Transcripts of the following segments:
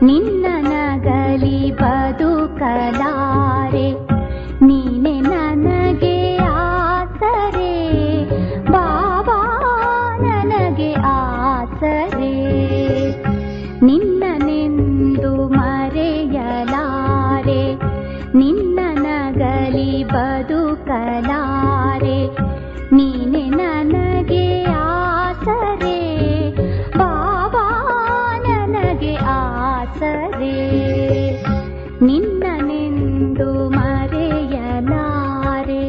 ನಿನ್ನ ನಗಲಿ ಬದುಕಲಾರೆ, ನೀನೆ ನನಗೆ ಆಸರೆ ಬಾಬಾ, ನನಗೆ ಆಸರೆ. ನಿನ್ನನೆಂದು ಮರೆಯಲಾರೆ, ನಿನ್ನ ನಗಲಿ ಬದುಕಲಾರೆ, ನೀನೆ ನನಗೆ ಆಸರೆ ಬಾಬಾ, ನನಗೆ ಆಸರೆ. ನಿನ್ನನೆಂದು ಮರೆಯಲಾರೆ.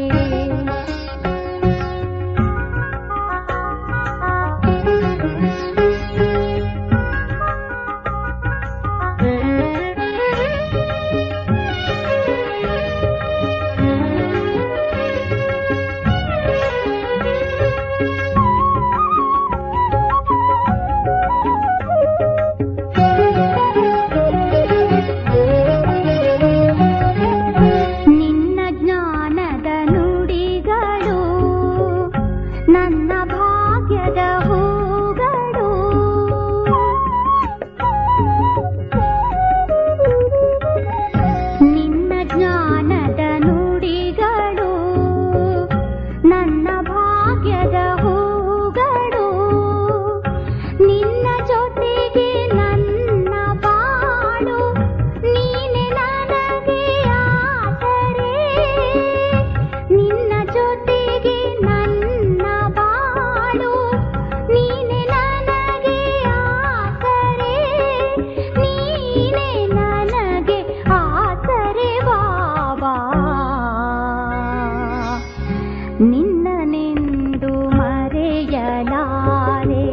ನಿನ್ನನೆಂದು ಮರೆಯಲಾರೆ,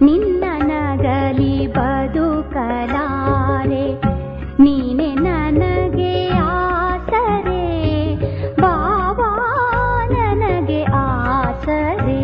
ನಿನ್ನ ನಗಲಿ ಬದುಕಲಾರೆ, ನೀನೆ ನನಗೆ ಆಸರೆ ಬಾಬಾ, ನನಗೆ ಆಸರೆ.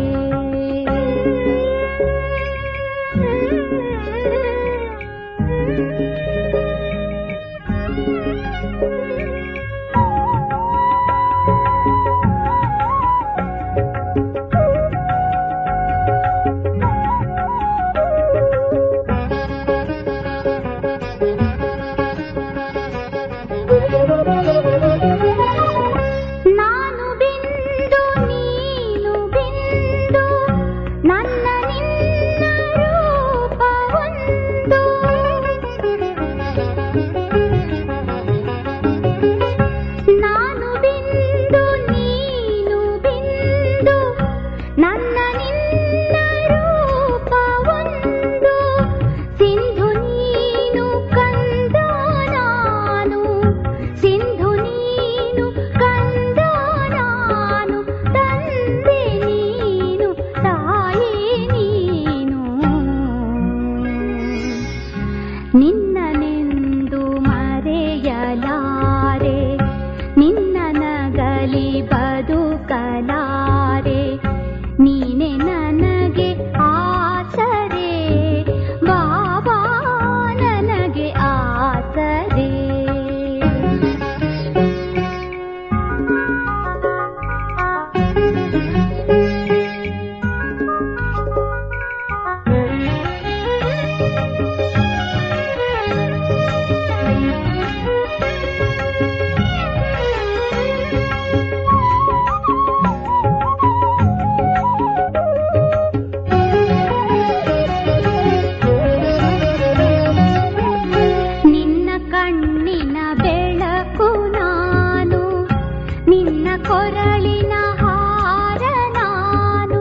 ನಾನು ಬಿಂದು ನೀನು ಬಿಂದು, ನನ್ನ ನಿನ್ನ ರೂಪ ಒಂದು. ನಾನು ಬಿಂದು ನೀನು ಬಿಂದು, ನನ್ನ ನಿನ್ನ ರೂಪ ಒಂದು. ಸಿಂಧು ನೀನು ಕಂದ ನಾನು, ಸಿಂಧು ನೀನು ಕಂದ ನಾನು, ತಂದೆ ನೀನು ತಾಯಿ ನೀನು. ನಿನ್ನನೆಂದು ಮರೆಯಲಾರೆ, ನಿನ್ನ ನಗಲಿ ಬದುಕಲಾರೆ, ನೀನೆ ನನಗೆ ಆಸರೆ ಬಾಬಾ, ನನಗೆ ಆಸರೆ. ನಿನ್ನ ಕಣ್ಣಿನ ಬೆಳಕು ನಾನು, ನಿನ್ನ ಕೊರಳಿನ ಹಾರ ನಾನು.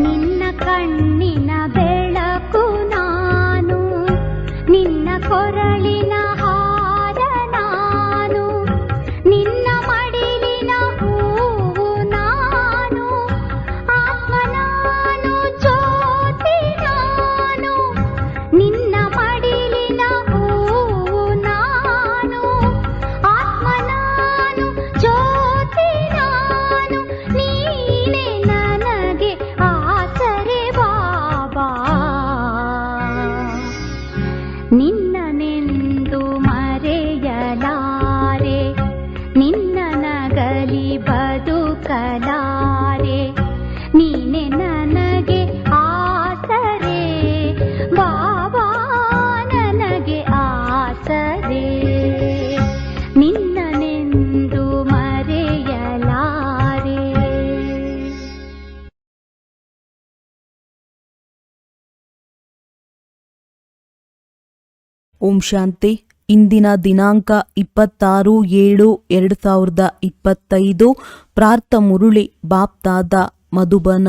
ನಿನ್ನ ಕಣ್ಣಿನ ಬೆಳಕು ನಾನು, ನಿನ್ನ ಕೊರಳಿನ ಹಾರ ನಾನು. ನಿನ್ನ ಮಡಿಲಿನ ಹೂವು ನಾನು, ಆತ್ಮ ನಾನು, ಜ್ಯೋತಿ ನಾನು. ನಿನ್ನ ಮಡಿಲಿನ ಹೂವು ನಾನು, ಆತ್ಮ ನಾನು, ಜ್ಯೋತಿ ನಾನು. ನೀನೆ ನನಗೆ ಆಸರೆ ಬಾಬಾ, ನಿನ್ನನೆಂದು ಮರೆಯಲಾರೆ, ನಿನ್ನ ನಗಲಿ ಬದುಕಲಾರೆ, ನೀನೆ ನನಗೆ ಓಂ ಶಾಂತಿ. ಇಂದಿನ ದಿನಾಂಕ 26/7/2025. ಪ್ರಾರ್ಥ ಮುರುಳಿ ಬಾಪ್ತಾದ ಮಧುಬನ.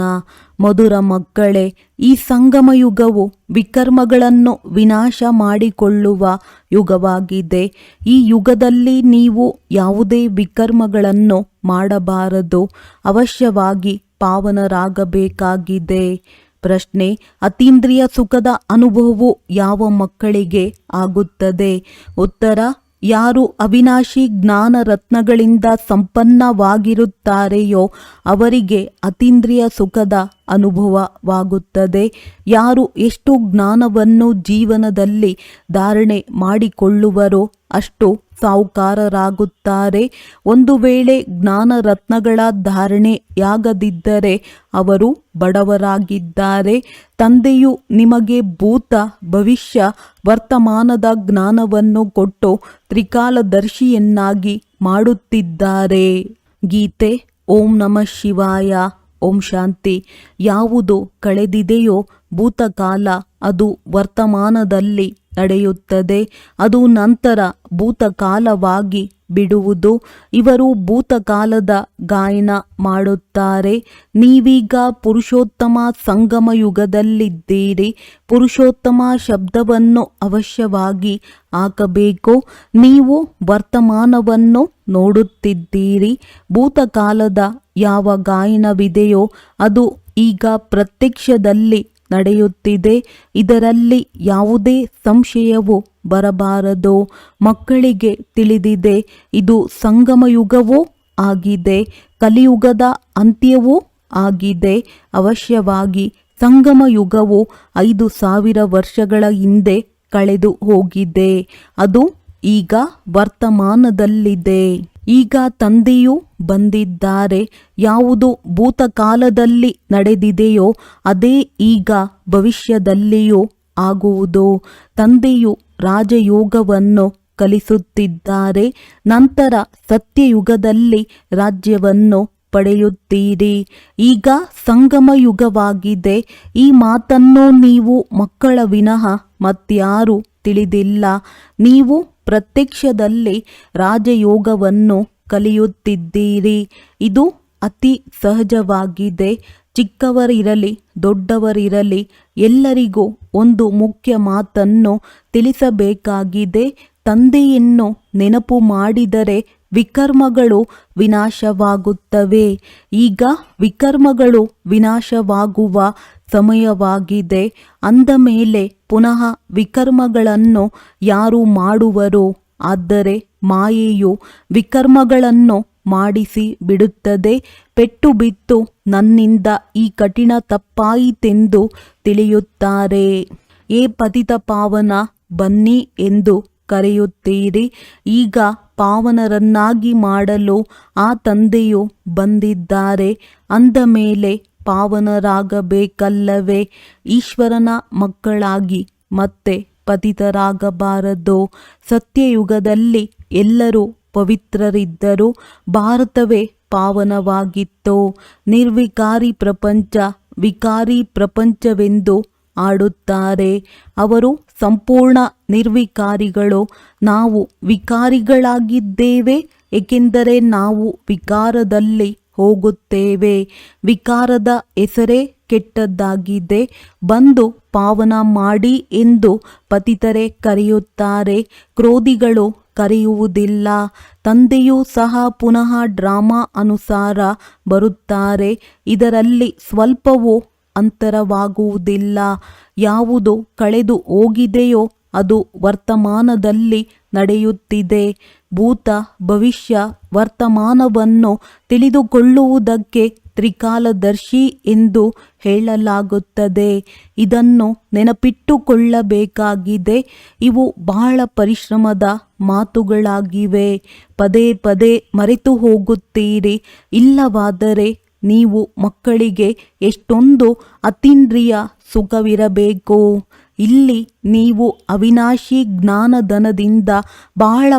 ಮಧುರ ಮಕ್ಕಳೇ, ಈ ಸಂಗಮ ಯುಗವು ವಿಕರ್ಮಗಳನ್ನು ವಿನಾಶ ಮಾಡಿಕೊಳ್ಳುವ ಯುಗವಾಗಿದೆ. ಈ ಯುಗದಲ್ಲಿ ನೀವು ಯಾವುದೇ ವಿಕರ್ಮಗಳನ್ನು ಮಾಡಬಾರದು. ಅವಶ್ಯವಾಗಿ ಪಾವನರಾಗಬೇಕಾಗಿದೆ. ಪ್ರಶ್ನೆ: ಅತೀಂದ್ರಿಯ ಸುಖದ ಅನುಭವವು ಯಾವ ಮಕ್ಕಳಿಗೆ ಆಗುತ್ತದೆ? ಉತ್ತರ: ಯಾರು ಅವಿನಾಶಿ ಜ್ಞಾನ ರತ್ನಗಳಿಂದ ಸಂಪನ್ನವಾಗಿರುತ್ತಾರೆಯೋ ಅವರಿಗೆ ಅತೀಂದ್ರಿಯ ಸುಖದ ಅನುಭವವಾಗುತ್ತದೆ. ಯಾರು ಎಷ್ಟು ಜ್ಞಾನವನ್ನು ಜೀವನದಲ್ಲಿ ಧಾರಣೆ ಮಾಡಿಕೊಳ್ಳುವರೋ ಅಷ್ಟು ಸಾಹುಕಾರರಾಗುತ್ತಾರೆ. ಒಂದು ವೇಳೆ ಜ್ಞಾನ ರತ್ನಗಳ ಧಾರಣೆಯಾಗದಿದ್ದರೆ ಅವರು ಬಡವರಾಗಿದ್ದಾರೆ. ತಂದೆಯು ನಿಮಗೆ ಭೂತ, ಭವಿಷ್ಯ, ವರ್ತಮಾನದ ಜ್ಞಾನವನ್ನು ಕೊಟ್ಟು ತ್ರಿಕಾಲದರ್ಶಿಯನ್ನಾಗಿ ಮಾಡುತ್ತಿದ್ದಾರೆ. ಗೀತೆ. ಓಂ ನಮಃ ಶಿವಾಯ. ಓಂ ಶಾಂತಿ. ಯಾವುದು ಕಳೆದಿದೆಯೋ ಭೂತಕಾಲ ಅದು ವರ್ತಮಾನದಲ್ಲಿ ನಡೆಯುತ್ತದೆ. ಅದು ನಂತರ ಭೂತಕಾಲವಾಗಿ ಬಿಡುವುದು. ಇವರು ಭೂತಕಾಲದ ಗಾಯನ ಮಾಡುತ್ತಾರೆ. ನೀವೀಗ ಪುರುಷೋತ್ತಮ ಸಂಗಮ ಯುಗದಲ್ಲಿದ್ದೀರಿ. ಪುರುಷೋತ್ತಮ ಶಬ್ದವನ್ನು ಅವಶ್ಯವಾಗಿ ಹಾಕಬೇಕು. ನೀವು ವರ್ತಮಾನವನ್ನು ನೋಡುತ್ತಿದ್ದೀರಿ. ಭೂತಕಾಲದ ಯಾವ ಗಾಯನವಿದೆಯೋ ಅದು ಈಗ ಪ್ರತ್ಯಕ್ಷದಲ್ಲಿ ನಡೆಯುತ್ತಿದೆ. ಇದರಲ್ಲಿ ಯಾವುದೇ ಸಂಶಯವು ಬರಬಾರದು. ಮಕ್ಕಳಿಗೆ ತಿಳಿದಿದೆ, ಇದು ಸಂಗಮ ಯುಗವೂ ಆಗಿದೆ, ಕಲಿಯುಗದ ಅಂತ್ಯವೂ ಆಗಿದೆ. ಅವಶ್ಯವಾಗಿ ಸಂಗಮ ಯುಗವು 5000 ವರ್ಷಗಳ ಹಿಂದೆ ಕಳೆದು ಹೋಗಿದೆ. ಅದು ಈಗ ವರ್ತಮಾನದಲ್ಲಿದೆ. ಈಗ ತಂದೆಯು ಬಂದಿದ್ದಾರೆ. ಯಾವುದು ಭೂತಕಾಲದಲ್ಲಿ ನಡೆದಿದೆಯೋ ಅದೇ ಈಗ ಭವಿಷ್ಯದಲ್ಲಿಯೂ ಆಗುವುದು. ತಂದೆಯು ರಾಜಯೋಗವನ್ನು ಕಲಿಸುತ್ತಿದ್ದಾರೆ. ನಂತರ ಸತ್ಯಯುಗದಲ್ಲಿ ರಾಜ್ಯವನ್ನು ಪಡೆಯುತ್ತೀರಿ. ಈಗ ಸಂಗಮ ಯುಗವಾಗಿದೆ. ಈ ಮಾತನ್ನು ನೀವು ಮಕ್ಕಳ ವಿನಃ ಮತ್ಯಾರೂ ತಿಳಿದಿಲ್ಲ. ನೀವು ಪ್ರತ್ಯಕ್ಷದಲ್ಲಿ ರಾಜಯೋಗವನ್ನು ಕಲಿಯುತ್ತಿದ್ದೀರಿ. ಇದು ಅತಿ ಸಹಜವಾಗಿದೆ. ಚಿಕ್ಕವರಿರಲಿ ದೊಡ್ಡವರಿರಲಿ ಎಲ್ಲರಿಗೂ ಒಂದು ಮುಖ್ಯ ಮಾತನ್ನು ತಿಳಿಸಬೇಕಾಗಿದೆ. ತಂದೆಯನ್ನು ನೆನಪು ಮಾಡಿದರೆ ವಿಕರ್ಮಗಳು ವಿನಾಶವಾಗುತ್ತವೆ. ಈಗ ವಿಕರ್ಮಗಳು ವಿನಾಶವಾಗುವ ಸಮಯವಾಗಿದೆ. ಅಂದ ಮೇಲೆ ಪುನಃ ವಿಕರ್ಮಗಳನ್ನು ಯಾರು ಮಾಡುವರು? ಆದರೆ ಮಾಯೆಯು ವಿಕರ್ಮಗಳನ್ನು ಮಾಡಿಸಿ ಬಿಡುತ್ತದೆ. ಪೆಟ್ಟು ಬಿತ್ತು ನನ್ನಿಂದ ಈ ಕಠಿಣ ತಪ್ಪಾಯಿತೆಂದು ತಿಳಿಯುತ್ತಾರೆ. ಏ ಪತಿತ ಪಾವನ, ಬನ್ನಿ ಎಂದು ಕರೆಯುತ್ತೀರಿ. ಈಗ ಪಾವನರನ್ನಾಗಿ ಮಾಡಲು ಆ ತಂದೆಯು ಬಂದಿದ್ದಾರೆ. ಅಂದ ಮೇಲೆ ಪಾವನರಾಗಬೇಕಲ್ಲವೇ? ಈಶ್ವರನ ಮಕ್ಕಳಾಗಿ ಮತ್ತೆ ಪತಿತರಾಗಬಾರದು. ಸತ್ಯಯುಗದಲ್ಲಿ ಎಲ್ಲರೂ ಪವಿತ್ರರಿದ್ದರು. ಭಾರತವೇ ಪಾವನವಾಗಿತ್ತು. ನಿರ್ವಿಕಾರಿ ಪ್ರಪಂಚ ವಿಕಾರಿ ಪ್ರಪಂಚವೆಂದು ಆಡುತ್ತಾರೆ. ಅವರು ಸಂಪೂರ್ಣ ನಿರ್ವಿಕಾರಿಗಳು. ನಾವು ವಿಕಾರಿಗಳಾಗಿದ್ದೇವೆ, ಏಕೆಂದರೆ ನಾವು ವಿಕಾರದಲ್ಲಿ ಹೋಗುತ್ತೇವೆ. ವಿಕಾರದ ಹೆಸರೇ ಕೆಟ್ಟದ್ದಾಗಿದೆ. ಬಂದು ಪಾವನ ಮಾಡಿ ಎಂದು ಪತಿತರೆ ಕರೆಯುತ್ತಾರೆ. ಕ್ರೋಧಿಗಳು ಕರೆಯುವುದಿಲ್ಲ. ತಂದೆಯೂ ಸಹ ಪುನಃ ಡ್ರಾಮಾ ಅನುಸಾರ ಬರುತ್ತಾರೆ. ಇದರಲ್ಲಿ ಸ್ವಲ್ಪವೂ ಅಂತರವಾಗುವುದಿಲ್ಲ. ಯಾವುದು ಕಳೆದು ಹೋಗಿದೆಯೋ ಅದು ವರ್ತಮಾನದಲ್ಲಿ ನಡೆಯುತ್ತಿದೆ. ಭೂತ, ಭವಿಷ್ಯ, ವರ್ತಮಾನವನ್ನು ತಿಳಿದುಕೊಳ್ಳುವುದಕ್ಕೆ ತ್ರಿಕಾಲದರ್ಶಿ ಎಂದು ಹೇಳಲಾಗುತ್ತದೆ. ಇದನ್ನು ನೆನಪಿಟ್ಟುಕೊಳ್ಳಬೇಕಾಗಿದೆ. ಇವು ಬಹಳ ಪರಿಶ್ರಮದ ಮಾತುಗಳಾಗಿವೆ. ಪದೇ ಪದೇ ಮರೆತು ಹೋಗುತ್ತೀರಿ. ಇಲ್ಲವಾದರೆ ನೀವು ಮಕ್ಕಳಿಗೆ ಎಷ್ಟೊಂದು ಅತೀಂದ್ರಿಯ ಸುಖವಿರಬೇಕು. ಇಲ್ಲಿ ನೀವು ಅವಿನಾಶಿ ಜ್ಞಾನಧನದಿಂದ ಬಹಳ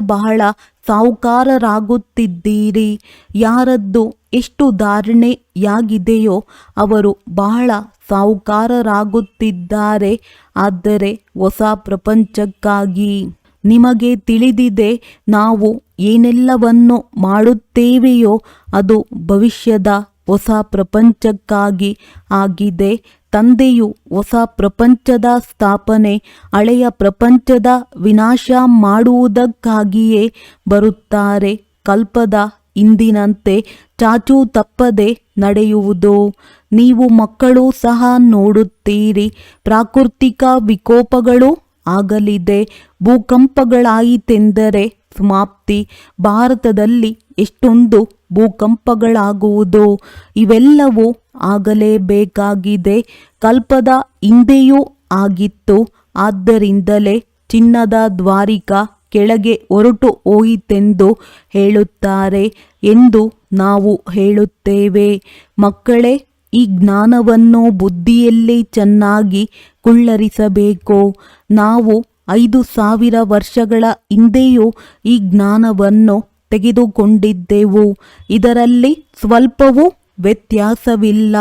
ಸಾಹುಕಾರರಾಗುತ್ತಿದ್ದೀರಿ. ಯಾರದ್ದು ಎಷ್ಟು ಧಾರಣೆಯಾಗಿದೆಯೋ ಅವರು ಬಹಳ ಸಾಹುಕಾರರಾಗುತ್ತಿದ್ದಾರೆ. ಆದರೆ ಹೊಸ ಪ್ರಪಂಚಕ್ಕಾಗಿ. ನಿಮಗೆ ತಿಳಿದಿದೆ, ನಾವು ಏನೆಲ್ಲವನ್ನು ಮಾಡುತ್ತೇವೆಯೋ ಅದು ಭವಿಷ್ಯದ ಹೊಸ ಪ್ರಪಂಚಕ್ಕಾಗಿ ಆಗಿದೆ. ತಂದೆಯು ಹೊಸ ಪ್ರಪಂಚದ ಸ್ಥಾಪನೆ, ಹಳೆಯ ಪ್ರಪಂಚದ ವಿನಾಶ ಮಾಡುವುದಕ್ಕಾಗಿಯೇ ಬರುತ್ತಾರೆ. ಕಲ್ಪದ ಹಿಂದಿನಂತೆ ಚಾಚೂ ತಪ್ಪದೆ ನಡೆಯುವುದು. ನೀವು ಮಕ್ಕಳು ಸಹ ನೋಡುತ್ತೀರಿ, ಪ್ರಾಕೃತಿಕ ವಿಕೋಪಗಳು ಆಗಲಿದೆ. ಭೂಕಂಪಗಳಾಯಿತೆಂದರೆ ಸಮಾಪ್ತಿ. ಭಾರತದಲ್ಲಿ ಎಷ್ಟೊಂದು ಭೂಕಂಪಗಳಾಗುವುದು. ಇವೆಲ್ಲವೂ ಆಗಲೇಬೇಕಾಗಿದೆ. ಕಲ್ಪದ ಹಿಂದೆಯೂ ಆಗಿತ್ತು. ಆದ್ದರಿಂದಲೇ ಚಿನ್ನದ ದ್ವಾರಿಕಾ ಕೆಳಗೆ ಹೊರಟು ಹೋಯಿತೆಂದು ಹೇಳುತ್ತಾರೆ ಎಂದು ನಾವು ಹೇಳುತ್ತೇವೆ. ಮಕ್ಕಳೇ, ಈ ಜ್ಞಾನವನ್ನು ಬುದ್ಧಿಯಲ್ಲಿ ಚೆನ್ನಾಗಿ ಕುಳ್ಳರಿಸಬೇಕು. ನಾವು 5000 ವರ್ಷಗಳ ಹಿಂದೆಯೂ ಈ ಜ್ಞಾನವನ್ನು ತೆಗೆದುಕೊಂಡಿದ್ದೆವು. ಇದರಲ್ಲಿ ಸ್ವಲ್ಪವೂ ವ್ಯತ್ಯಾಸವಿಲ್ಲ.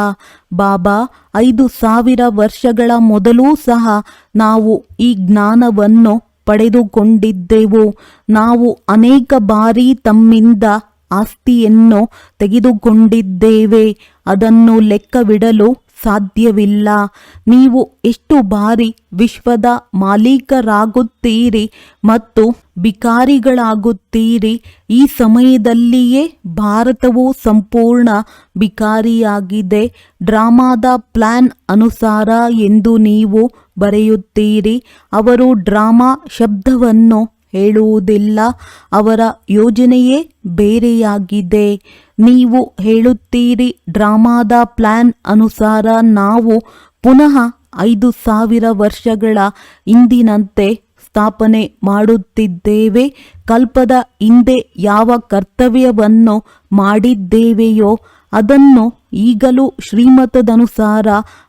ಬಾಬಾ 5000 ವರ್ಷಗಳ ಮೊದಲೂ ಸಹ ನಾವು ಈ ಜ್ಞಾನವನ್ನು ಪಡೆದುಕೊಂಡಿದ್ದೆವು. ನಾವು ಅನೇಕ ಬಾರಿ ತಮ್ಮಿಂದ ಆಸ್ತಿಯನ್ನು ತೆಗೆದುಕೊಂಡಿದ್ದೇವೆ. ಅದನ್ನು ಲೆಕ್ಕವಿಡಲು ಸಾಧ್ಯವಿಲ್ಲ. ನೀವು ಎಷ್ಟು ಬಾರಿ ವಿಶ್ವದ ಮಾಲೀಕರಾಗುತ್ತೀರಿ ಮತ್ತು ಬಿಕಾರಿಗಳಾಗುತ್ತೀರಿ. ಈ ಸಮಯದಲ್ಲಿಯೇ ಭಾರತವು ಸಂಪೂರ್ಣ ಬಿಕಾರಿಯಾಗಿದೆ. ಡ್ರಾಮಾದ ಪ್ಲಾನ್ ಅನುಸಾರ ಎಂದು ನೀವು ಬರೆಯುತ್ತೀರಿ. ಅವರು ಡ್ರಾಮಾ ಶಬ್ದವನ್ನು ಹೇಳುವುದಿಲ್ಲ. ಅವರ ಯೋಜನೆಯೇ ಬೇರೆಯಾಗಿದೆ. ನೀವು ಹೇಳುತ್ತೀರಿ, ಡ್ರಾಮಾದ ಪ್ಲಾನ್ ಅನುಸಾರ ನಾವು ಪುನಃ 5000 ವರ್ಷಗಳ ಹಿಂದಿನಂತೆ ಸ್ಥಾಪನೆ ಮಾಡುತ್ತಿದ್ದೇವೆ. ಕಲ್ಪದ ಹಿಂದೆ ಯಾವ ಕರ್ತವ್ಯವನ್ನು ಮಾಡಿದ್ದೇವೆಯೋ ಅದನ್ನು ಈಗಲೂ ಶ್ರೀಮತದನುಸಾರ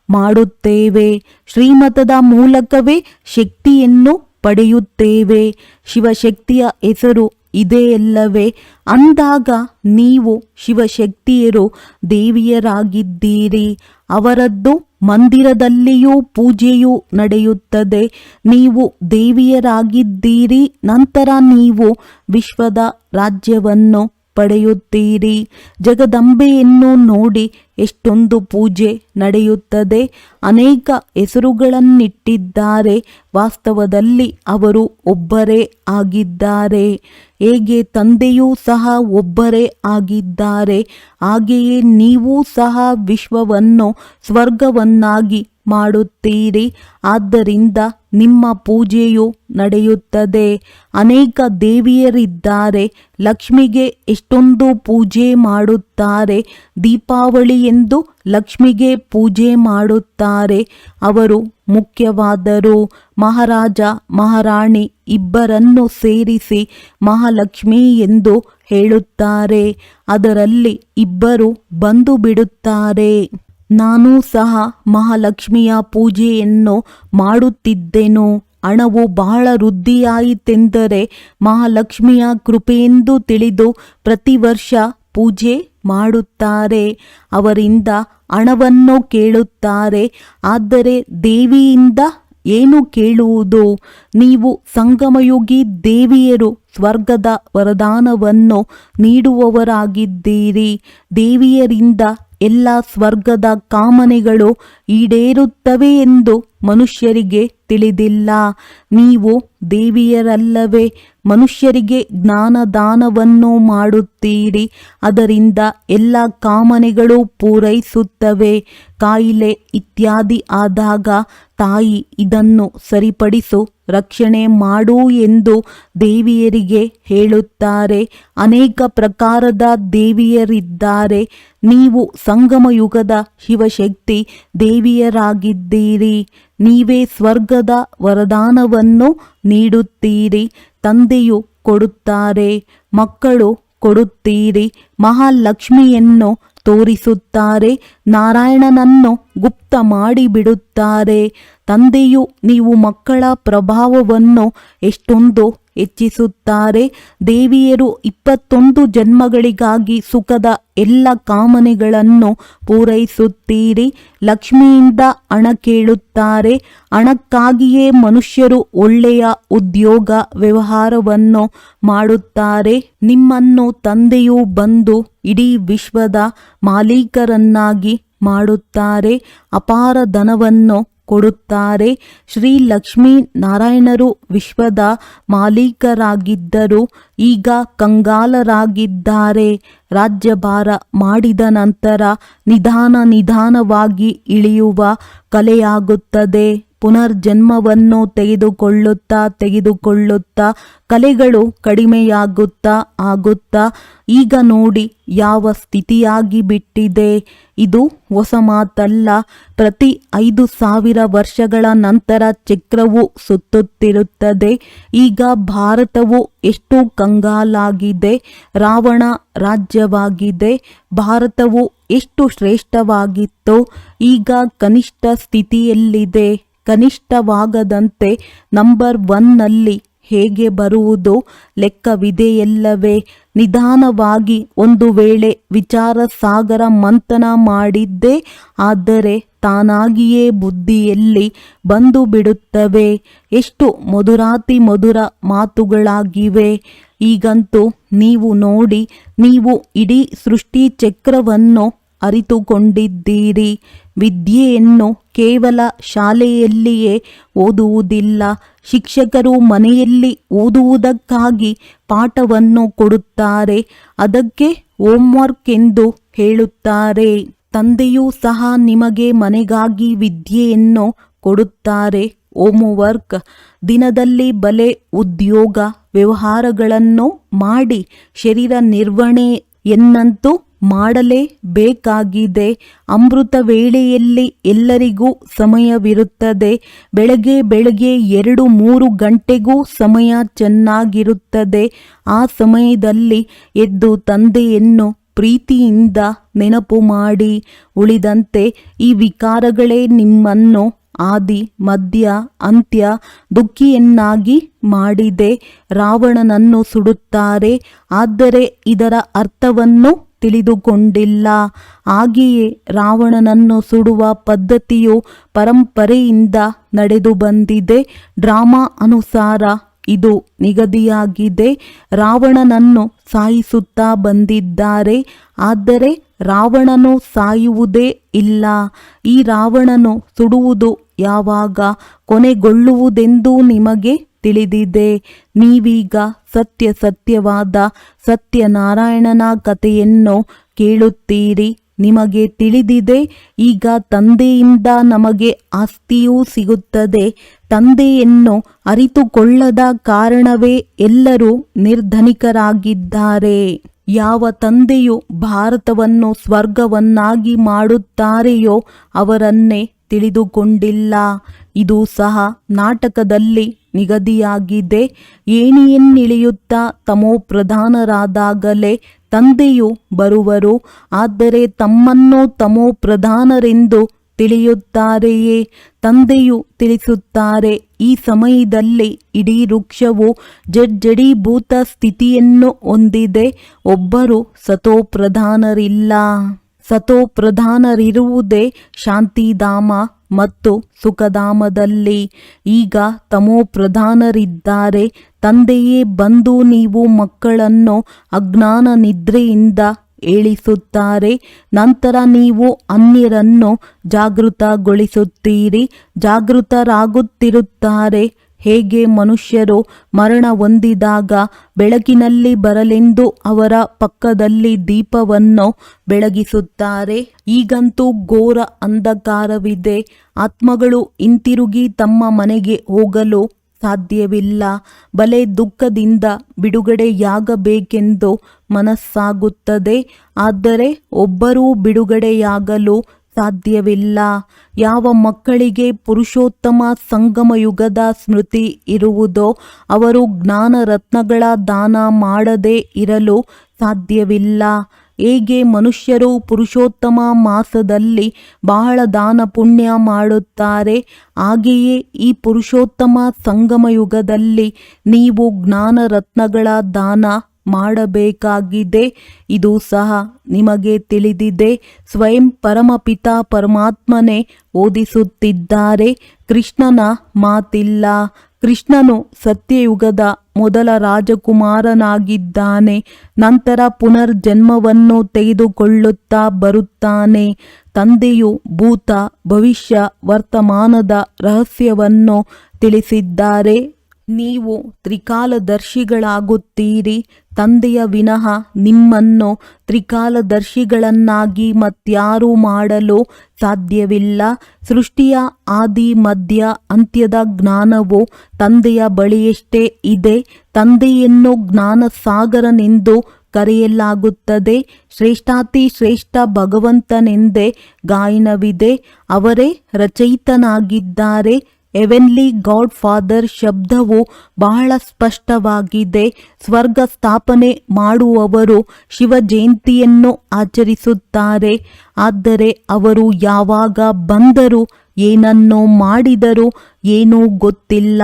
ಮಾಡುತ್ತೇವೆ. ಶ್ರೀಮತದ ಮೂಲಕವೇ ಶಕ್ತಿಯನ್ನು ಪಡೆಯುತ್ತೇವೆ. ಶಿವಶಕ್ತಿಯ ಹೆಸರು ಇದೆಯಲ್ಲವೇ? ಅಂದಾಗ ನೀವು ಶಿವಶಕ್ತಿಯರು ದೇವಿಯರಾಗಿದ್ದೀರಿ. ಅವರದ್ದು ಮಂದಿರದಲ್ಲಿಯೂ ಪೂಜೆಯೂ ನಡೆಯುತ್ತದೆ. ನೀವು ದೇವಿಯರಾಗಿದ್ದೀರಿ. ನಂತರ ನೀವು ವಿಶ್ವದ ರಾಜ್ಯವನ್ನು ಪಡೆಯುತ್ತೀರಿ. ಜಗದಂಬೆಯನ್ನು ನೋಡಿ, ಎಷ್ಟೊಂದು ಪೂಜೆ ನಡೆಯುತ್ತದೆ. ಅನೇಕ ಹೆಸರುಗಳನ್ನಿಟ್ಟಿದ್ದಾರೆ. ವಾಸ್ತವದಲ್ಲಿ ಅವರು ಒಬ್ಬರೇ ಆಗಿದ್ದಾರೆ. ಹೇಗೆ ತಂದೆಯೂ ಸಹ ಒಬ್ಬರೇ ಆಗಿದ್ದಾರೆ, ಹಾಗೆಯೇ ನೀವೂ ಸಹ ವಿಶ್ವವನ್ನು ಸ್ವರ್ಗವನ್ನಾಗಿ ಮಾಡುತ್ತೀರಿ. ಆದ್ದರಿಂದ ನಿಮ್ಮ ಪೂಜೆಯು ನಡೆಯುತ್ತದೆ. ಅನೇಕ ದೇವಿಯರಿದ್ದಾರೆ. ಲಕ್ಷ್ಮಿಗೆ ಎಷ್ಟೊಂದು ಪೂಜೆ ಮಾಡುತ್ತಾರೆ. ದೀಪಾವಳಿ ಎಂದು ಲಕ್ಷ್ಮಿಗೆ ಪೂಜೆ ಮಾಡುತ್ತಾರೆ. ಅವರು ಮುಖ್ಯವಾದರು. ಮಹಾರಾಜ ಮಹಾರಾಣಿ ಇಬ್ಬರನ್ನು ಸೇರಿಸಿ ಮಹಾಲಕ್ಷ್ಮಿ ಎಂದು ಹೇಳುತ್ತಾರೆ. ಅದರಲ್ಲಿ ಇಬ್ಬರು ಬಂದು ಬಿಡುತ್ತಾರೆ. ನಾನು ಸಹ ಮಹಾಲಕ್ಷ್ಮಿಯ ಪೂಜೆಯನ್ನು ಮಾಡುತ್ತಿದ್ದೆನು. ಹಣವು ಬಹಳ ವೃದ್ಧಿಯಾಯಿತೆಂದರೆ ಮಹಾಲಕ್ಷ್ಮಿಯ ಕೃಪೆಯೆಂದು ತಿಳಿದು ಪ್ರತಿ ವರ್ಷ ಪೂಜೆ ಮಾಡುತ್ತಾರೆ. ಅವರಿಂದ ಹಣವನ್ನು ಕೇಳುತ್ತಾರೆ. ಆದರೆ ದೇವಿಯಿಂದ ಏನು ಕೇಳುವುದು? ನೀವು ಸಂಗಮಯುಗಿ ದೇವಿಯರು ಸ್ವರ್ಗದ ವರದಾನವನ್ನು ನೀಡುವವರಾಗಿದ್ದೀರಿ. ದೇವಿಯರಿಂದ ಎಲ್ಲ ಸ್ವರ್ಗದ ಕಾಮನೆಗಳು ಈಡೇರುತ್ತವೆ ಎಂದು ಮನುಷ್ಯರಿಗೆ ತಿಳಿದಿಲ್ಲ. ನೀವು ದೇವಿಯರಲ್ಲವೇ? ಮನುಷ್ಯರಿಗೆ ಜ್ಞಾನದಾನವನ್ನು ಮಾಡುತ್ತೀರಿ. ಅದರಿಂದ ಎಲ್ಲ ಕಾಮನೆಗಳು ಪೂರೈಸುತ್ತವೆ. ಕಾಯಿಲೆ ಇತ್ಯಾದಿ ಆದಾಗ ತಾಯಿ ಇದನ್ನು ಸರಿಪಡಿಸು, ರಕ್ಷಣೆ ಮಾಡು ಎಂದು ದೇವಿಯರಿಗೆ ಹೇಳುತ್ತಾರೆ. ಅನೇಕ ಪ್ರಕಾರದ ದೇವಿಯರಿದ್ದಾರೆ. ನೀವು ಸಂಗಮಯುಗದ ಶಿವಶಕ್ತಿ ದೇವಿಯರಾಗಿದ್ದೀರಿ. ನೀವೇ ಸ್ವರ್ಗದ ವರದಾನವನ್ನು ನೀಡುತ್ತೀರಿ. ತಂದೆಯು ಕೊಡುತ್ತಾರೆ, ಮಕ್ಕಳು ಕೊಡುತ್ತೀರಿ. ಮಹಾಲಕ್ಷ್ಮಿಯನ್ನು ತೋರಿಸುತ್ತಾರೆ. ನಾರಾಯಣನನ್ನು ಗುಪ್ತ ಮಾಡಿಬಿಡುತ್ತಾರೆ. ತಂದೆಯು ನೀವು ಮಕ್ಕಳ ಪ್ರಭಾವವನ್ನು ಎಷ್ಟೊಂದು ಹೆಚ್ಚಿಸುತ್ತಾರೆ. ದೇವಿಯರು 21 ಜನ್ಮಗಳಿಗಾಗಿ ಸುಖದ ಎಲ್ಲ ಕಾಮನೆಗಳನ್ನು ಪೂರೈಸುತ್ತೀರಿ. ಲಕ್ಷ್ಮಿಯಿಂದ ಹಣ ಕೇಳುತ್ತಾರೆ. ಹಣಕ್ಕಾಗಿಯೇ ಮನುಷ್ಯರು ಒಳ್ಳೆಯ ಉದ್ಯೋಗ ವ್ಯವಹಾರವನ್ನು ಮಾಡುತ್ತಾರೆ. ನಿಮ್ಮನ್ನು ತಂದೆಯು ಬಂದು ಇಡೀ ವಿಶ್ವದ ಮಾಲೀಕರನ್ನಾಗಿ ಮಾಡುತ್ತಾರೆ. ಅಪಾರ ಧನವನ್ನು ಕೊಡುತ್ತಾರೆ. ಶ್ರೀ ಲಕ್ಷ್ಮೀ ನಾರಾಯಣರು ವಿಶ್ವದ ಮಾಲೀಕರಾಗಿದ್ದರು. ಈಗ ಕಂಗಾಲರಾಗಿದ್ದಾರೆ. ರಾಜ್ಯಭಾರ ಮಾಡಿದ ನಂತರ ನಿಧಾನವಾಗಿ ಇಳಿಯುವ ಕಲೆಯಾಗುತ್ತದೆ. ಪುನರ್ಜನ್ಮವನ್ನು ತೆಗೆದುಕೊಳ್ಳುತ್ತಾ ಕಲೆಗಳು ಕಡಿಮೆಯಾಗುತ್ತಾ ಈಗ ನೋಡಿ ಯಾವ ಸ್ಥಿತಿಯಾಗಿ ಬಿಟ್ಟಿದೆ. ಇದು ಹೊಸ ಮಾತಲ್ಲ. ಪ್ರತಿ 5,000 ವರ್ಷಗಳ ನಂತರ ಚಕ್ರವು ಸುತ್ತುತ್ತಿರುತ್ತದೆ. ಈಗ ಭಾರತವು ಎಷ್ಟು ಕಂಗಾಲಾಗಿದೆ. ರಾವಣ ರಾಜ್ಯವಾಗಿದೆ. ಭಾರತವು ಎಷ್ಟು ಶ್ರೇಷ್ಠವಾಗಿತ್ತು, ಈಗ ಕನಿಷ್ಠ ಸ್ಥಿತಿಯಲ್ಲಿದೆ. ಕನಿಷ್ಠವಾಗದಂತೆ ನಂಬರ್ 1ನಲ್ಲಿ ಹೇಗೆ ಬರುವುದು ಲೆಕ್ಕವಿದೆಯಲ್ಲವೇ? ನಿಧಾನವಾಗಿ ಒಂದು ವೇಳೆ ವಿಚಾರ ಸಾಗರ ಮಂಥನ ಮಾಡಿದ್ದೇ ಆದರೆ ತಾನಾಗಿಯೇ ಬುದ್ಧಿಯಲ್ಲಿ ಬಂದು ಬಿಡುತ್ತವೆ. ಎಷ್ಟು ಮಧುರ ಮಾತುಗಳಾಗಿವೆ. ಈಗಂತೂ ನೀವು ನೋಡಿ, ನೀವು ಇಡೀ ಸೃಷ್ಟಿ ಚಕ್ರವನ್ನು ಅರಿತುಕೊಂಡಿದ್ದೀರಿ. ವಿದ್ಯೆಯನ್ನು ಕೇವಲ ಶಾಲೆಯಲ್ಲಿಯೇ ಓದುವುದಿಲ್ಲ. ಶಿಕ್ಷಕರು ಮನೆಯಲ್ಲಿ ಓದುವುದಕ್ಕಾಗಿ ಪಾಠವನ್ನು ಕೊಡುತ್ತಾರೆ. ಅದಕ್ಕೆ ಹೋಮ್ವರ್ಕ್ ಎಂದು ಹೇಳುತ್ತಾರೆ. ತಂದೆಯೂ ಸಹ ನಿಮಗೆ ಮನೆಗಾಗಿ ವಿದ್ಯೆಯನ್ನು ಕೊಡುತ್ತಾರೆ. ಹೋಮ್ವರ್ಕ್ ದಿನದಲ್ಲಿ ಬಲೆ ಉದ್ಯೋಗ ವ್ಯವಹಾರಗಳನ್ನು ಮಾಡಿ ಶರೀರ ನಿರ್ವಹಣೆ ಎನ್ನಂತೂ ಮಾಡಲೇಬೇಕಾಗಿದೆ. ಅಮೃತ ವೇಳೆಯಲ್ಲಿ ಎಲ್ಲರಿಗೂ ಸಮಯವಿರುತ್ತದೆ. ಬೆಳಗ್ಗೆ 2-3 ಗಂಟೆಗೂ ಸಮಯ ಚೆನ್ನಾಗಿರುತ್ತದೆ. ಆ ಸಮಯದಲ್ಲಿ ಎದ್ದು ತಂದೆಯನ್ನು ಪ್ರೀತಿಯಿಂದ ನೆನಪು ಮಾಡಿ. ಉಳಿದಂತೆ ಈ ವಿಕಾರಗಳೇ ನಿಮ್ಮನ್ನು ಆದಿ ಮಧ್ಯ ಅಂತ್ಯ ದುಃಖಿಯನ್ನಾಗಿ ಮಾಡಿದೆ. ರಾವಣನನ್ನು ಸುಡುತ್ತಾರೆ, ಆದರೆ ಇದರ ಅರ್ಥವನ್ನು ತಿಳಿದುಕೊಂಡಿಲ್ಲ. ಹಾಗೆಯೇ ರಾವಣನನ್ನು ಸುಡುವ ಪದ್ಧತಿಯು ಪರಂಪರೆಯಿಂದ ನಡೆದು ಬಂದಿದೆ. ಡ್ರಾಮಾ ಅನುಸಾರ ಇದು ನಿಗದಿಯಾಗಿದೆ. ರಾವಣನನ್ನು ಸಾಯಿಸುತ್ತಾ ಬಂದಿದ್ದಾರೆ. ಆದರೆ ರಾವಣನು ಸಾಯುವುದೇ ಇಲ್ಲ. ಈ ರಾವಣನು ಸುಡುವುದು ಯಾವಾಗ ಕೊನೆಗೊಳ್ಳುವುದೆಂದು ನಿಮಗೆ ತಿಳಿದಿದೆ. ನೀವೀಗ ಸತ್ಯವಾದ ಸತ್ಯನಾರಾಯಣನ ಕಥೆಯನ್ನು ಕೇಳುತ್ತೀರಿ. ನಿಮಗೆ ತಿಳಿದಿದೆ, ಈಗ ತಂದೆಯಿಂದ ನಮಗೆ ಆಸ್ತಿಯೂ ಸಿಗುತ್ತದೆ. ತಂದೆಯನ್ನು ಅರಿತುಕೊಳ್ಳದ ಕಾರಣವೇ ಎಲ್ಲರೂ ನಿರ್ಧನಿಕರಾಗಿದ್ದಾರೆ. ಯಾವ ತಂದೆಯು ಭಾರತವನ್ನು ಸ್ವರ್ಗವನ್ನಾಗಿ ಮಾಡುತ್ತಾರೆಯೋ ಅವರನ್ನೇ ತಿಳಿದುಕೊಂಡಿಲ್ಲ. ಇದು ಸಹ ನಾಟಕದಲ್ಲಿ ನಿಗದಿಯಾಗಿದೆ. ಏಣಿಯನ್ನಿಳಿಯುತ್ತಾ ತಮೋಪ್ರಧಾನರಾದಾಗಲೇ ತಂದೆಯು ಬರುವರು. ಆದರೆ ತಮ್ಮನ್ನು ತಮೋಪ್ರಧಾನರೆಂದು ತಿಳಿಯುತ್ತಾರೆಯೇ? ತಂದೆಯು ತಿಳಿಸುತ್ತಾರೆ, ಈ ಸಮಯದಲ್ಲಿ ಇಡೀ ವೃಕ್ಷವು ಜಡ್ಜಡೀಭೂತ ಸ್ಥಿತಿಯನ್ನು ಹೊಂದಿದೆ. ಒಬ್ಬರು ಸತೋಪ್ರಧಾನರಿಲ್ಲ. ಸತೋಪ್ರಧಾನರಿರುವುದೇ ಶಾಂತಿಧಾಮ ಮತ್ತು ಸುಖಧಾಮದಲ್ಲಿ. ಈಗ ತಮೋಪ್ರಧಾನರಿದ್ದಾರೆ. ತಂದೆಯೇ ಬಂದು ನೀವು ಮಕ್ಕಳನ್ನು ಅಜ್ಞಾನ ನಿದ್ರೆಯಿಂದ ಏಳಿಸುತ್ತಾರೆ. ನಂತರ ನೀವು ಅನ್ಯರನ್ನು ಜಾಗೃತಗೊಳಿಸುತ್ತೀರಿ. ಜಾಗೃತರಾಗುತ್ತಿರುತ್ತಾರೆ. ಹೇಗೆ ಮನುಷ್ಯರು ಮರಣ ಹೊಂದಿದಾಗ ಬೆಳಕಿನಲ್ಲಿ ಬರಲೆಂದು ಅವರ ಪಕ್ಕದಲ್ಲಿ ದೀಪವನ್ನು ಬೆಳಗಿಸುತ್ತಾರೆ. ಈಗಂತೂ ಘೋರ ಅಂಧಕಾರವಿದೆ. ಆತ್ಮಗಳು ಹಿಂತಿರುಗಿ ತಮ್ಮ ಮನೆಗೆ ಹೋಗಲು ಸಾಧ್ಯವಿಲ್ಲ. ಬಲೆ ದುಃಖದಿಂದ ಬಿಡುಗಡೆಯಾಗಬೇಕೆಂದು ಮನಸ್ಸಾಗುತ್ತದೆ. ಆದರೆ ಒಬ್ಬರೂ ಬಿಡುಗಡೆಯಾಗಲು ಸಾಧ್ಯವಿಲ್ಲ. ಯಾವ ಮಕ್ಕಳಿಗೆ ಪುರುಷೋತ್ತಮ ಸಂಗಮಯುಗದ ಸ್ಮೃತಿ ಇರುವುದೋ ಅವರು ಜ್ಞಾನ ರತ್ನಗಳ ದಾನ ಮಾಡದೇ ಇರಲು ಸಾಧ್ಯವಿಲ್ಲ. ಹೇಗೆ ಮನುಷ್ಯರು ಪುರುಷೋತ್ತಮ ಮಾಸದಲ್ಲಿ ಬಹಳ ದಾನ ಪುಣ್ಯ ಮಾಡುತ್ತಾರೆ, ಹಾಗೆಯೇ ಈ ಪುರುಷೋತ್ತಮ ಸಂಗಮ ಯುಗದಲ್ಲಿ ನೀವು ಜ್ಞಾನ ರತ್ನಗಳ ದಾನ ಮಾಡಬೇಕಾಗಿದೆ. ಇದು ಸಹ ನಿಮಗೆ ತಿಳಿದಿದೆ. ಸ್ವಯಂ ಪರಮಪಿತ ಪರಮಾತ್ಮನೇ ಓದಿಸುತ್ತಿದ್ದಾರೆ. ಕೃಷ್ಣನ ಮಾತಿಲ್ಲ. ಕೃಷ್ಣನು ಸತ್ಯಯುಗದ ಮೊದಲ ರಾಜಕುಮಾರನಾಗಿದ್ದಾನೆ. ನಂತರ ಪುನರ್ಜನ್ಮವನ್ನು ತೆಗೆದುಕೊಳ್ಳುತ್ತಾ ಬರುತ್ತಾನೆ. ತಂದೆಯು ಭೂತ, ಭವಿಷ್ಯ, ವರ್ತಮಾನದ ರಹಸ್ಯವನ್ನು ತಿಳಿಸಿದ್ದಾರೆ. ನೀವು ತ್ರಿಕಾಲದರ್ಶಿಗಳಾಗುತ್ತೀರಿ. ತಂದೆಯ ವಿನಃ ನಿಮ್ಮನ್ನು ತ್ರಿಕಾಲದರ್ಶಿಗಳನ್ನಾಗಿ ಮತ್ಯಾರೂ ಮಾಡಲು ಸಾಧ್ಯವಿಲ್ಲ. ಸೃಷ್ಟಿಯ ಆದಿ ಮಧ್ಯ ಅಂತ್ಯದ ಜ್ಞಾನವು ತಂದೆಯ ಬಳಿಯಷ್ಟೇ ಇದೆ. ತಂದೆಯನ್ನು ಜ್ಞಾನ ಸಾಗರನೆಂದು ಕರೆಯಲಾಗುತ್ತದೆ. ಶ್ರೇಷ್ಠಾತಿ ಶ್ರೇಷ್ಠ ಭಗವಂತನೆಂದೇ ಗಾಯನವಿದೆ. ಅವರೇ ರಚಯಿತನಾಗಿದ್ದಾರೆ. ಹೆವೆನ್ಲಿ ಗಾಡ್ ಫಾದರ್ ಶಬ್ದವು ಬಹಳ ಸ್ಪಷ್ಟವಾಗಿದೆ. ಸ್ವರ್ಗ ಸ್ಥಾಪನೆ ಮಾಡುವವರು ಶಿವ ಜಯಂತಿಯನ್ನು ಆಚರಿಸುತ್ತಾರೆ. ಆದರೆ ಅವರು ಯಾವಾಗ ಬಂದರು, ಏನನ್ನು ಮಾಡಿದರು ಏನೂ ಗೊತ್ತಿಲ್ಲ.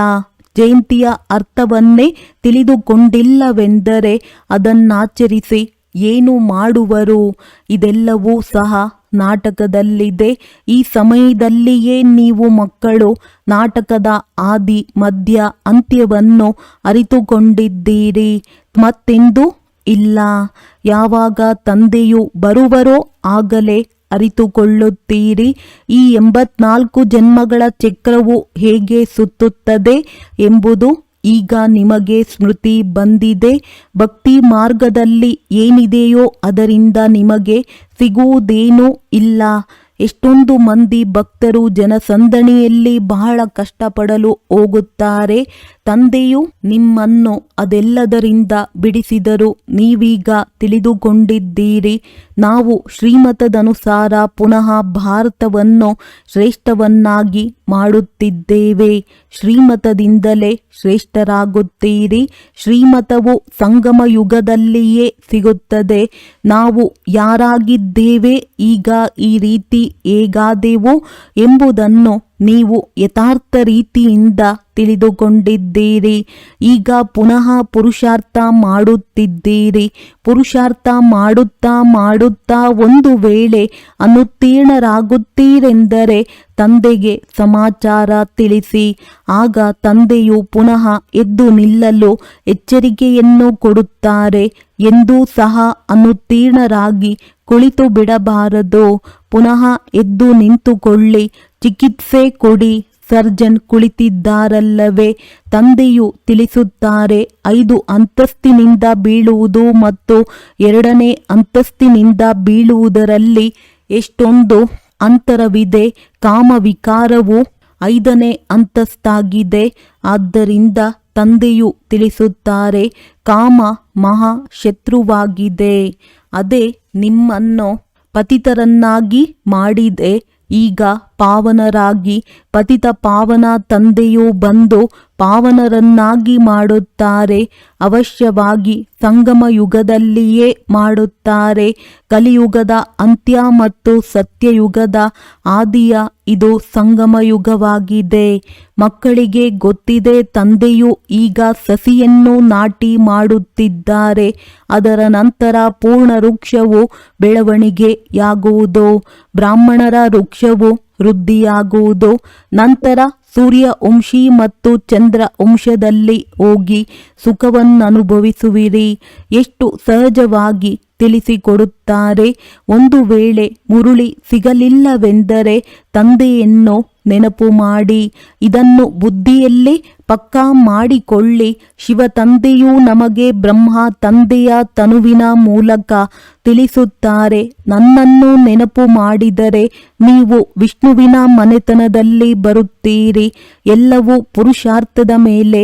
ಜಯಂತಿಯ ಅರ್ಥವನ್ನೇ ತಿಳಿದುಕೊಂಡಿಲ್ಲವೆಂದರೆ ಅದನ್ನಾಚರಿಸಿ ಏನು ಮಾಡುವರು? ಇದೆಲ್ಲವೂ ಸಹ ನಾಟಕದಲ್ಲಿದೆ. ಈ ಸಮಯದಲ್ಲಿಯೇ ನೀವು ಮಕ್ಕಳು ನಾಟಕದ ಆದಿ ಮಧ್ಯ ಅಂತ್ಯವನ್ನು ಅರಿತುಕೊಂಡಿದ್ದೀರಿ. ಮತ್ತೆಂದೂ ಇಲ್ಲ. ಯಾವಾಗ ತಂದೆಯು ಬರುವರೋ ಆಗಲೇ ಅರಿತುಕೊಳ್ಳುತ್ತೀರಿ. ಈ 84 ಜನ್ಮಗಳ ಚಕ್ರವು ಹೇಗೆ ಸುತ್ತುತ್ತದೆ ಎಂಬುದು ಈಗ ನಿಮಗೆ ಸ್ಮೃತಿ ಬಂದಿದೆ. ಭಕ್ತಿ ಮಾರ್ಗದಲ್ಲಿ ಏನಿದೆಯೋ ಅದರಿಂದ ನಿಮಗೆ ಸಿಗುವುದೇನೂ ಇಲ್ಲ. ಎಷ್ಟೊಂದು ಮಂದಿ ಭಕ್ತರು ಜನಸಂದಣಿಯಲ್ಲಿ ಬಹಳ ಕಷ್ಟಪಡಲು ಹೋಗುತ್ತಾರೆ. ತಂದೆಯು ನಿಮ್ಮನ್ನು ಅದೆಲ್ಲದರಿಂದ ಬಿಡಿಸಿದರು. ನೀವೀಗ ತಿಳಿದುಕೊಂಡಿದ್ದೀರಿ. ನಾವು ಶ್ರೀಮತದನುಸಾರ ಪುನಃ ಭಾರತವನ್ನು ಶ್ರೇಷ್ಠವನ್ನಾಗಿ ಮಾಡುತ್ತಿದ್ದೇವೆ. ಶ್ರೀಮತದಿಂದಲೇ ಶ್ರೇಷ್ಠರಾಗುತ್ತೀರಿ. ಶ್ರೀಮತವು ಸಂಗಮ ಯುಗದಲ್ಲಿಯೇ ಸಿಗುತ್ತದೆ. ನಾವು ಯಾರಾಗಿದ್ದೇವೆ, ಈಗ ಈ ರೀತಿ ಹೇಗಾದೆವು ಎಂಬುದನ್ನು ನೀವು ಯಥಾರ್ಥ ರೀತಿಯಿಂದ ತಿಳಿದುಕೊಂಡಿದ್ದೀರಿ. ಈಗ ಪುನಃ ಪುರುಷಾರ್ಥ ಮಾಡುತ್ತಿದ್ದೀರಿ. ಪುರುಷಾರ್ಥ ಮಾಡುತ್ತಾ ಮಾಡುತ್ತಾ ಒಂದು ವೇಳೆ ಅನುತ್ತೀರ್ಣರಾಗುತ್ತೀರೆಂದರೆ ತಂದೆಗೆ ಸಮಾಚಾರ ತಿಳಿಸಿ. ಆಗ ತಂದೆಯು ಪುನಃ ಎದ್ದು ನಿಲ್ಲಲು ಎಚ್ಚರಿಕೆಯನ್ನು ಕೊಡುತ್ತಾರೆ. ಎಂದೂ ಸಹ ಅನುತ್ತೀರ್ಣರಾಗಿ ಕುಳಿತು ಬಿಡಬಾರದು. ಪುನಃ ಎದ್ದು ನಿಂತುಕೊಳ್ಳಿ. ಚಿಕಿತ್ಸೆ ಕೊಡಿ. ಸರ್ಜನ್ ಕುಳಿತಿದ್ದಾರಲ್ಲವೇ? ತಂದೆಯು ತಿಳಿಸುತ್ತಾರೆ, 5 ಅಂತಸ್ತಿನಿಂದ ಬೀಳುವುದು ಮತ್ತು 2ನೇ ಅಂತಸ್ತಿನಿಂದ ಬೀಳುವುದರಲ್ಲಿ ಎಷ್ಟೊಂದು ಅಂತರವಿದೆ. ಕಾಮವಿಕಾರವು 5ನೇ ಅಂತಸ್ತಾಗಿದೆ. ಆದ್ದರಿಂದ ತಂದೆಯು ತಿಳಿಸುತ್ತಾರೆ, ಕಾಮ ಮಹಾ ಶತ್ರುವಾಗಿದೆ. ಅದೇ ನಿಮ್ಮನ್ನು ಪತಿತರನ್ನಾಗಿ ಮಾಡಿದೆ. ಈಗ ಪಾವನರಾಗಿ. ಪತಿತ ಪಾವನ ತಂದೆಯು ಬಂದು ಪಾವನರನ್ನಾಗಿ ಮಾಡುತ್ತಾರೆ. ಅವಶ್ಯವಾಗಿ ಸಂಗಮ ಯುಗದಲ್ಲಿಯೇ ಮಾಡುತ್ತಾರೆ. ಕಲಿಯುಗದ ಅಂತ್ಯ ಮತ್ತು ಸತ್ಯಯುಗದ ಆದಿಯ ಇದು ಸಂಗಮ ಯುಗವಾಗಿದೆ. ಮಕ್ಕಳಿಗೆ ಗೊತ್ತಿದೆ, ತಂದೆಯು ಈಗ ಸಸಿಯನ್ನು ನಾಟಿ ಮಾಡುತ್ತಿದ್ದಾರೆ. ಅದರ ನಂತರ ಪೂರ್ಣ ವೃಕ್ಷವು ಬೆಳವಣಿಗೆಯಾಗುವುದು. ಬ್ರಾಹ್ಮಣರ ವೃಕ್ಷವು ವೃದ್ಧಿಯಾಗುವುದು. ನಂತರ ಸೂರ್ಯ ವಂಶಿ ಮತ್ತು ಚಂದ್ರ ವಂಶದಲ್ಲಿ ಹೋಗಿ ಸುಖವನ್ನನುಭವಿಸುವಿರಿ. ಎಷ್ಟು ಸಹಜವಾಗಿ ತಿಳಿಸಿಕೊಡುತ್ತಾರೆ. ಒಂದು ವೇಳೆ ಮುರುಳಿ ಸಿಗಲಿಲ್ಲವೆಂದರೆ ತಂದೆಯನ್ನು ನೆನಪು ಮಾಡಿ. ಇದನ್ನು ಬುದ್ಧಿಯಲ್ಲಿ ಪಕ್ಕಾ ಮಾಡಿಕೊಳ್ಳಿ. ಶಿವ ತಂದೆಯು ನಮಗೆ ಬ್ರಹ್ಮ ತಂದೆಯ ತನುವಿನ ಮೂಲಕ ತಿಳಿಸುತ್ತಾರೆ, ನನ್ನನ್ನು ನೆನಪು ಮಾಡಿದರೆ ನೀವು ವಿಷ್ಣುವಿನ ಮನೆತನದಲ್ಲಿ ಬರುತ್ತೀರಿ. ಎಲ್ಲವೂ ಪುರುಷಾರ್ಥದ ಮೇಲೆ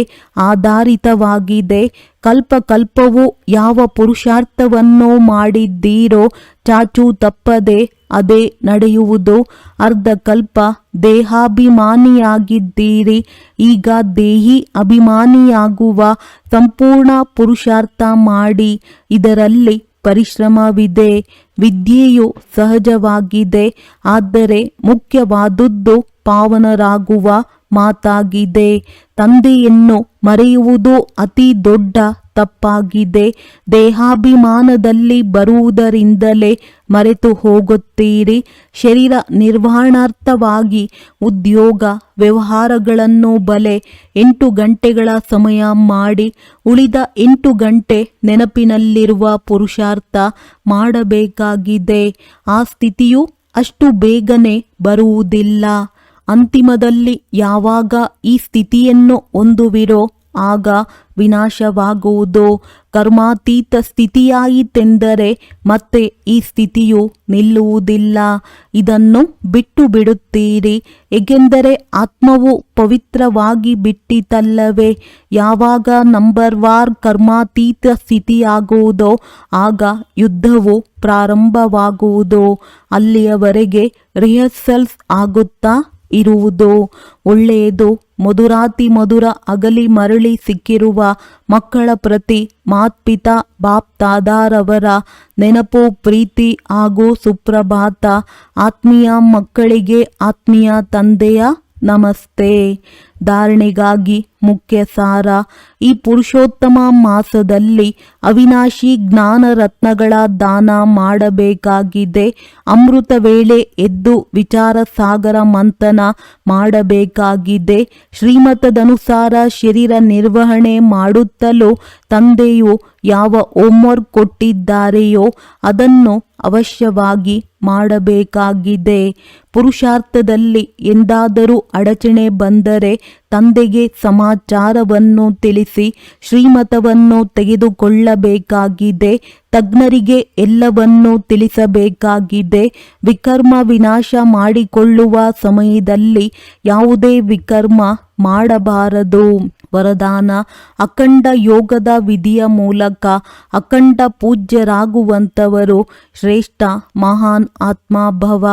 ಆಧಾರಿತವಾಗಿದೆ. ಕಲ್ಪಕಲ್ಪವು ಯಾವ ಪುರುಷಾರ್ಥವನ್ನು ಮಾಡಿದ್ದೀರೋ ಚಾಚು ತಪ್ಪದೆ ಅದೇ ನಡೆಯುವುದು. ಅರ್ಧ ಕಲ್ಪ ದೇಹಾಭಿಮಾನಿಯಾಗಿದ್ದೀರಿ. ಈಗ ದೇಹಿ ಅಭಿಮಾನಿಯಾಗುವ ಸಂಪೂರ್ಣ ಪುರುಷಾರ್ಥ ಮಾಡಿ. ಇದರಲ್ಲಿ ಪರಿಶ್ರಮವಿದೆ. ವಿದ್ಯೆಯು ಸಹಜವಾಗಿದೆ, ಆದರೆ ಮುಖ್ಯವಾದುದು ಪಾವನರಾಗುವ ಮಾತಾಗಿದೆ. ತಂದೆಯನ್ನು ಮರೆಯುವುದು ಅತಿ ದೊಡ್ಡ ತಪ್ಪಾಗಿದೆ. ದೇಹಾಭಿಮಾನದಲ್ಲಿ ಬರುವುದರಿಂದಲೇ ಮರೆತು ಹೋಗುತ್ತೀರಿ. ಶರೀರ ನಿರ್ವಹಣಾರ್ಥವಾಗಿ ಉದ್ಯೋಗ ವ್ಯವಹಾರಗಳನ್ನು ಬಲೆ 8 ಗಂಟೆಗಳ ಸಮಯ ಮಾಡಿ ಉಳಿದ 8 ಗಂಟೆ ನೆನಪಿನಲ್ಲಿರುವ ಪುರುಷಾರ್ಥ ಮಾಡಬೇಕಾಗಿದೆ. ಆ ಸ್ಥಿತಿಯು ಅಷ್ಟು ಬೇಗನೆ ಬರುವುದಿಲ್ಲ. ಅಂತಿಮದಲ್ಲಿ ಯಾವಾಗ ಈ ಸ್ಥಿತಿಯನ್ನು ಹೊಂದುವಿರೋ ಆಗ ವಿನಾಶವಾಗುವುದು. ಕರ್ಮಾತೀತ ಸ್ಥಿತಿಯಾಯಿತೆಂದರೆ ಮತ್ತೆ ಈ ಸ್ಥಿತಿಯು ನಿಲ್ಲುವುದಿಲ್ಲ. ಇದನ್ನು ಬಿಟ್ಟು ಬಿಡುತ್ತೀರಿ, ಏಕೆಂದರೆ ಆತ್ಮವು ಪವಿತ್ರವಾಗಿ ಬಿಟ್ಟಿತಲ್ಲವೇ. ಯಾವಾಗ ನಂಬರ್ ವಾರ್ ಕರ್ಮಾತೀತ ಸ್ಥಿತಿಯಾಗುವುದೋ ಆಗ ಯುದ್ಧವು ಪ್ರಾರಂಭವಾಗುವುದು. ಅಲ್ಲಿಯವರೆಗೆ ರಿಹರ್ಸಲ್ಸ್ ಆಗುತ್ತಾ ಇರುವುದು ಒಳ್ಳೆಯದು. ಮಧುರಾತಿ ಮಧುರ ಅಗಲಿ ಮರಳಿ ಸಿಕ್ಕಿರುವ ಮಕ್ಕಳ ಪ್ರತಿ ಮಾತ್ಪಿತಾ ಬಾಪ್ ತಾದಾರವರ ನೆನಪು, ಪ್ರೀತಿ ಹಾಗೂ ಸುಪ್ರಭಾತ. ಆತ್ಮೀಯ ಮಕ್ಕಳಿಗೆ ಆತ್ಮೀಯ ತಂದೆಯ ನಮಸ್ತೆ. ಧಾರಣೆಗಾಗಿ ಮುಖ್ಯ ಸಾರ. ಈ ಪುರುಷೋತ್ತಮ ಮಾಸದಲ್ಲಿ ಅವಿನಾಶಿ ಜ್ಞಾನ ರತ್ನಗಳ ದಾನ ಮಾಡಬೇಕಾಗಿದೆ. ಅಮೃತ ವೇಳೆ ಎದ್ದು ವಿಚಾರ ಸಾಗರ ಮಂಥನ ಮಾಡಬೇಕಾಗಿದೆ. ಶ್ರೀಮತದನುಸಾರ ಶರೀರ ನಿರ್ವಹಣೆ ಮಾಡುತ್ತಲೂ ತಂದೆಯು ಯಾವ ಹೋಮ್ವರ್ಕ್ ಕೊಟ್ಟಿದ್ದಾರೆಯೋ ಅದನ್ನು ಅವಶ್ಯವಾಗಿ ಮಾಡಬೇಕಾಗಿದೆ. ಪುರುಷಾರ್ಥದಲ್ಲಿ ಎಂದಾದರೂ ಅಡಚಣೆ ಬಂದರೆ ತಂದೆಗೆ ಸಮಾಚಾರವನ್ನು ತಿಳಿಸಿ ಶ್ರೀಮತವನ್ನು ತೆಗೆದುಕೊಳ್ಳಬೇಕಾಗಿದೆ. ತಜ್ಞರಿಗೆ ಎಲ್ಲವನ್ನೂ ತಿಳಿಸಬೇಕಾಗಿದೆ. ವಿಕರ್ಮ ವಿನಾಶ ಮಾಡಿಕೊಳ್ಳುವ ಸಮಯದಲ್ಲಿ ಯಾವುದೇ ವಿಕರ್ಮ ಮಾಡಬಾರದು. ವರದಾನ: ಅಖಂಡ ಯೋಗದ ವಿಧಿಯ ಮೂಲಕ ಅಖಂಡ ಪೂಜ್ಯರಾಗುವಂಥವರು ಶ್ರೇಷ್ಠ ಮಹಾನ್ ಆತ್ಮಭವ.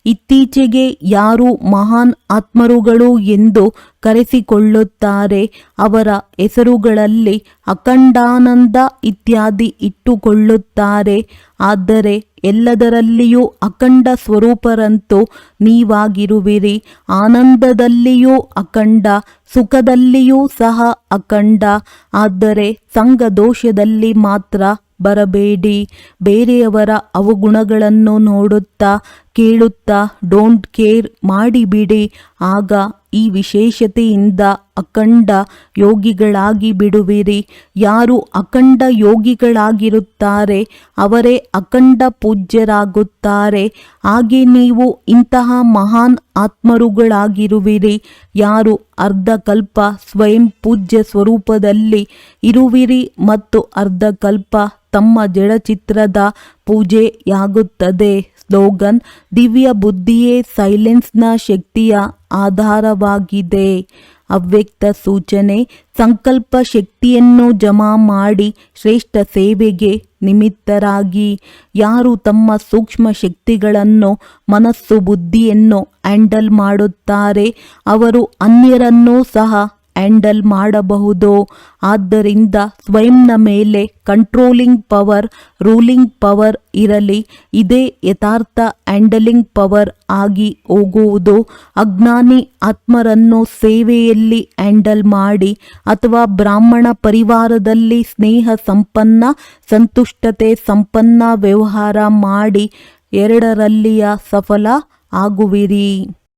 ಇತ್ತೀಚೆಗೆ ಯಾರು ಮಹಾನ್ ಆತ್ಮರುಗಳು ಎಂದು ಕರೆಸಿಕೊಳ್ಳುತ್ತಾರೆ ಅವರ ಹೆಸರುಗಳಲ್ಲಿ ಅಖಂಡಾನಂದ ಇತ್ಯಾದಿ ಇಟ್ಟುಕೊಳ್ಳುತ್ತಾರೆ. ಆದರೆ ಎಲ್ಲದರಲ್ಲಿಯೂ ಅಖಂಡ ಸ್ವರೂಪರಂತೂ ನೀವಾಗಿರುವಿರಿ. ಆನಂದದಲ್ಲಿಯೂ ಅಖಂಡ, ಸುಖದಲ್ಲಿಯೂ ಸಹ ಅಖಂಡ. ಆದರೆ ಸಂಘದೋಷದಲ್ಲಿ ಮಾತ್ರ ಬರಬೇಡಿ. ಬೇರೆಯವರ ಅವಗುಣಗಳನ್ನು ನೋಡುತ್ತಾ ಕೇಳುತ್ತಾ ಡೋಂಟ್ ಕೇರ್ ಮಾಡಿಬಿಡಿ. ಆಗ ಈ ವಿಶೇಷತೆಯಿಂದ ಅಖಂಡ ಯೋಗಿಗಳಾಗಿ ಬಿಡುವಿರಿ. ಯಾರು ಅಖಂಡ ಯೋಗಿಗಳಾಗಿರುತ್ತಾರೆ ಅವರೇ ಅಖಂಡ ಪೂಜ್ಯರಾಗುತ್ತಾರೆ. ಹಾಗೆ ನೀವು ಇಂತಹ ಮಹಾನ್ ಆತ್ಮರುಗಳಾಗಿರುವಿರಿ. ಯಾರು ಅರ್ಧಕಲ್ಪ ಸ್ವಯಂ ಪೂಜ್ಯ ಸ್ವರೂಪದಲ್ಲಿ ಇರುವಿರಿ ಮತ್ತು ಅರ್ಧಕಲ್ಪ ತಮ್ಮ ಜಡಚಿತ್ರದ ಪೂಜೆಯಾಗುತ್ತದೆ. ಸ್ಲೋಗನ್: ದಿವ್ಯ ಬುದ್ಧಿಯೇ ಸೈಲೆನ್ಸ್ನ ಶಕ್ತಿಯ ಆಧಾರವಾಗಿದೆ. ಅವ್ಯಕ್ತ ಸೂಚನೆ: ಸಂಕಲ್ಪ ಶಕ್ತಿಯನ್ನು ಜಮಾ ಮಾಡಿ ಶ್ರೇಷ್ಠ ಸೇವೆಗೆ ನಿಮಿತ್ತರಾಗಿ. ಯಾರು ತಮ್ಮ ಸೂಕ್ಷ್ಮ ಶಕ್ತಿಗಳನ್ನು ಮನಸ್ಸು ಬುದ್ಧಿಯನ್ನು ಹ್ಯಾಂಡಲ್ ಮಾಡುತ್ತಾರೆ ಅವರು ಅನ್ಯರನ್ನೂ ಸಹ ಹ್ಯಾಂಡಲ್ ಮಾಡಬಹುದು. ಆದ್ದರಿಂದ ಸ್ವಯಂನ ಮೇಲೆ ಕಂಟ್ರೋಲಿಂಗ್ ಪವರ್, ರೂಲಿಂಗ್ ಪವರ್ ಇರಲಿ. ಇದೇ ಯಥಾರ್ಥ ಹ್ಯಾಂಡಲಿಂಗ್ ಪವರ್ ಆಗಿ ಹೋಗುವುದು. ಅಜ್ಞಾನಿ ಆತ್ಮರನ್ನು ಸೇವೆಯಲ್ಲಿ ಹ್ಯಾಂಡಲ್ ಮಾಡಿ ಅಥವಾ ಬ್ರಾಹ್ಮಣ ಪರಿವಾರದಲ್ಲಿ ಸ್ನೇಹ ಸಂಪನ್ನ, ಸಂತುಷ್ಟತೆ ಸಂಪನ್ನ ವ್ಯವಹಾರ ಮಾಡಿ ಎರಡರಲ್ಲಿಯ ಸಫಲ ಆಗುವಿರಿ.